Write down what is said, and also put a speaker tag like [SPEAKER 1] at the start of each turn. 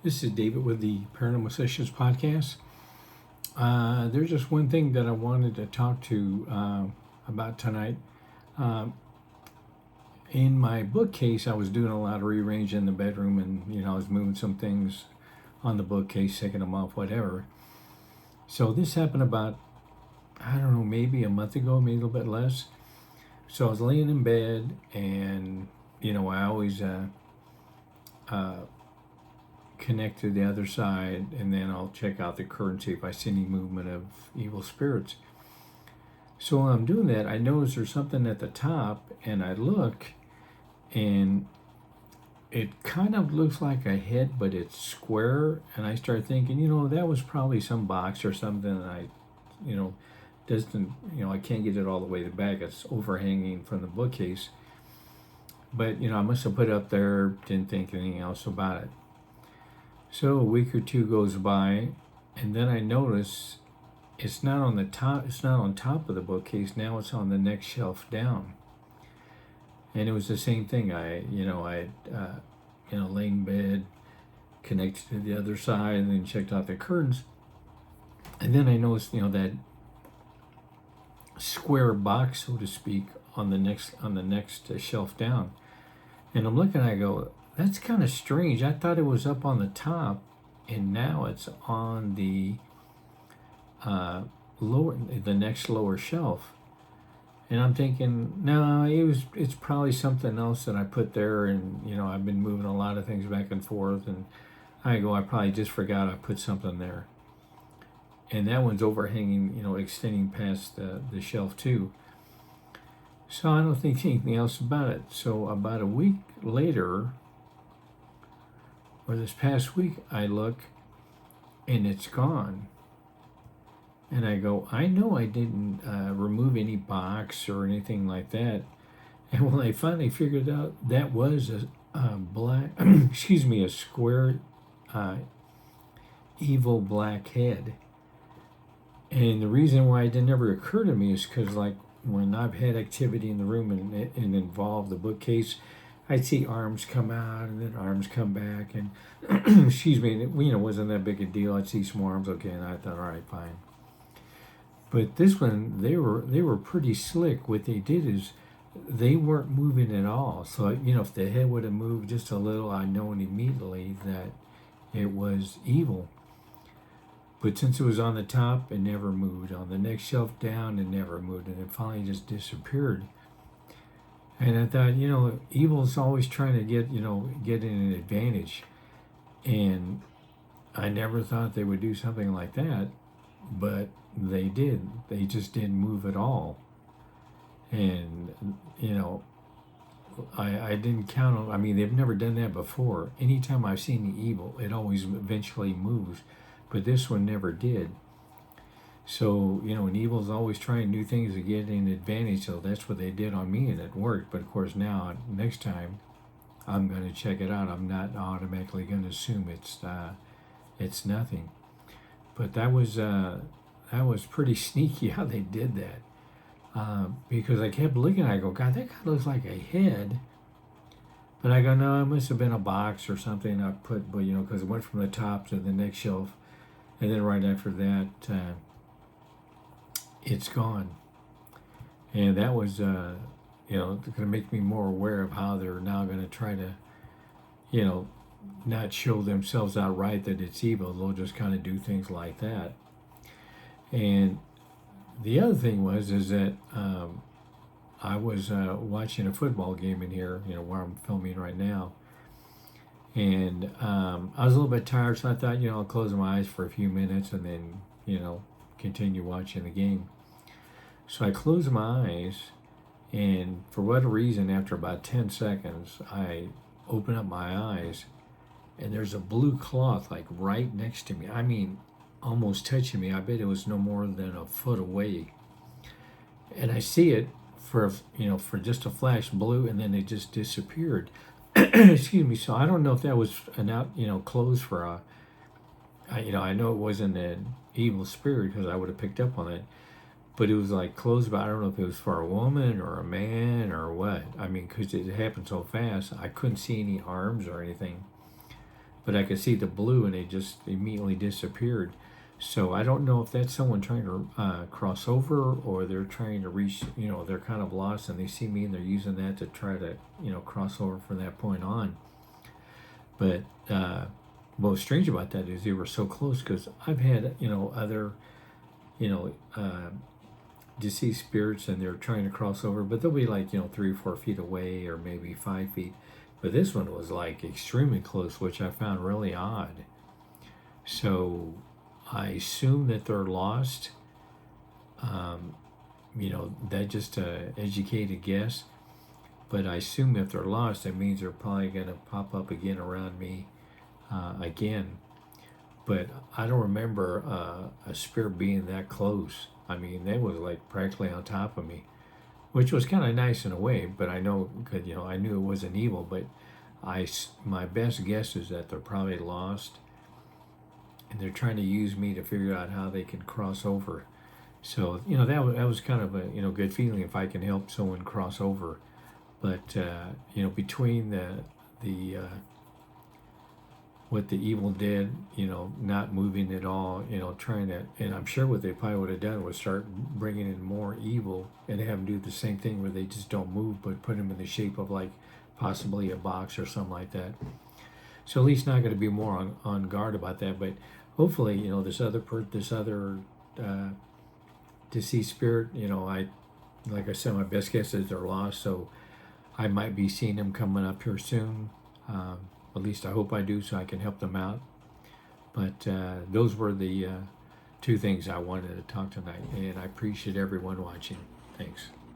[SPEAKER 1] This is David with the Paranormal Sessions podcast. There's just one thing that I wanted to talk to about tonight. In my bookcase, I was doing a lot of rearranging in the bedroom, and I was moving some things on the bookcase, taking them off, whatever. So this happened about, I don't know, maybe a month ago, maybe a little bit less. So I was laying in bed, and I always connect to the other side, and then I'll check out the curtain, see if I see any movement of evil spirits. So while I'm doing that, I notice there's something at the top, and I look, and it kind of looks like a head, but it's square. And I start thinking, that was probably some box or something that I can't get it all the way to the back. It's overhanging from the bookcase. But, I must have put it up there, didn't think anything else about it. So a week or two goes by, and then I notice it's not on the top. It's not on top of the bookcase. Now it's on the next shelf down. And it was the same thing. I lay in bed, connected to the other side, and then checked out the curtains. And then I noticed, that square box, so to speak, on the next shelf down. And I'm looking, I go, that's kind of strange. I thought it was up on the top, and now it's on the the next lower shelf. And I'm thinking, no, it's probably something else that I put there, and I've been moving a lot of things back and forth, and I probably just forgot I put something there. And that one's overhanging, extending past the shelf too. So I don't think anything else about it. So about a week later, or this past week, I look, and it's gone. And I go, I know I didn't remove any box or anything like that. And when I finally figured out, that was a square evil black head. And the reason why it didn't ever occur to me is because, like, when I've had activity in the room and involved the bookcase, I'd see arms come out and then arms come back, and it wasn't that big a deal. I'd see some arms, okay, and I thought, all right, fine. But this one, they were pretty slick. What they did is they weren't moving at all. So if the head would have moved just a little, I'd known immediately that it was evil. But since it was on the top, it never moved. On the next shelf down, it never moved, and it finally just disappeared. And I thought, evil's always trying to get an advantage. And I never thought they would do something like that, but they did. They just didn't move at all. And, I didn't count on, they've never done that before. Anytime I've seen the evil, it always eventually moves. But this one never did. So, and evil's always trying new things to get an advantage, so that's what they did on me, and it worked. But of course now, next time, I'm going to check it out. I'm not automatically going to assume it's nothing. But that was pretty sneaky how they did that. Because I kept looking, I go, God, that guy looks like a head. But I go, no, it must have been a box or something I put, but because it went from the top to the next shelf. And then right after that, it's gone. And that was, going to make me more aware of how they're now going to try to, not show themselves outright that it's evil. They'll just kind of do things like that. And the other thing is that I was watching a football game in here, where I'm filming right now. And I was a little bit tired, so I thought, I'll close my eyes for a few minutes and then, continue watching the game. So I closed my eyes, and for whatever reason, after about 10 seconds, I open up my eyes, and there's a blue cloth, like, right next to me. Almost touching me. I bet it was no more than a foot away. And I see it for just a flash blue, and then it just disappeared. Excuse me. So I don't know if that was closed for I know it wasn't an evil spirit because I would have picked up on it, but it was like closed, but I don't know if it was for a woman or a man or what. Because it happened so fast, I couldn't see any arms or anything. but I could see the blue and it just immediately disappeared. So I don't know if that's someone trying to cross over, or they're trying to reach, they're kind of lost and they see me and they're using that to try to, cross over from that point on. But what's strange about that is they were so close, because I've had, other, you know, uh, deceased spirits and they're trying to cross over, but they'll be like, 3 or 4 feet away or maybe 5 feet. But this one was like extremely close, which I found really odd. So I assume that they're lost. That's just an educated guess. But I assume if they're lost, that means they're probably going to pop up again around me again. But I don't remember a spirit being that close. I mean, they was like practically on top of me, which was kind of nice in a way. But I know, cause I knew it wasn't evil. But my best guess is that they're probably lost, and they're trying to use me to figure out how they can cross over. So that was kind of a good feeling if I can help someone cross over. But between the what the evil did, not moving at all, trying to, and I'm sure what they probably would have done was start bringing in more evil and have them do the same thing where they just don't move, but put them in the shape of like possibly a box or something like that. So at least not going to be more on guard about that. But hopefully, this other deceased spirit, like I said, my best guess is they're lost. So I might be seeing them coming up here soon. At least I hope I do, so I can help them out. But those were the two things I wanted to talk tonight, and I appreciate everyone watching. Thanks.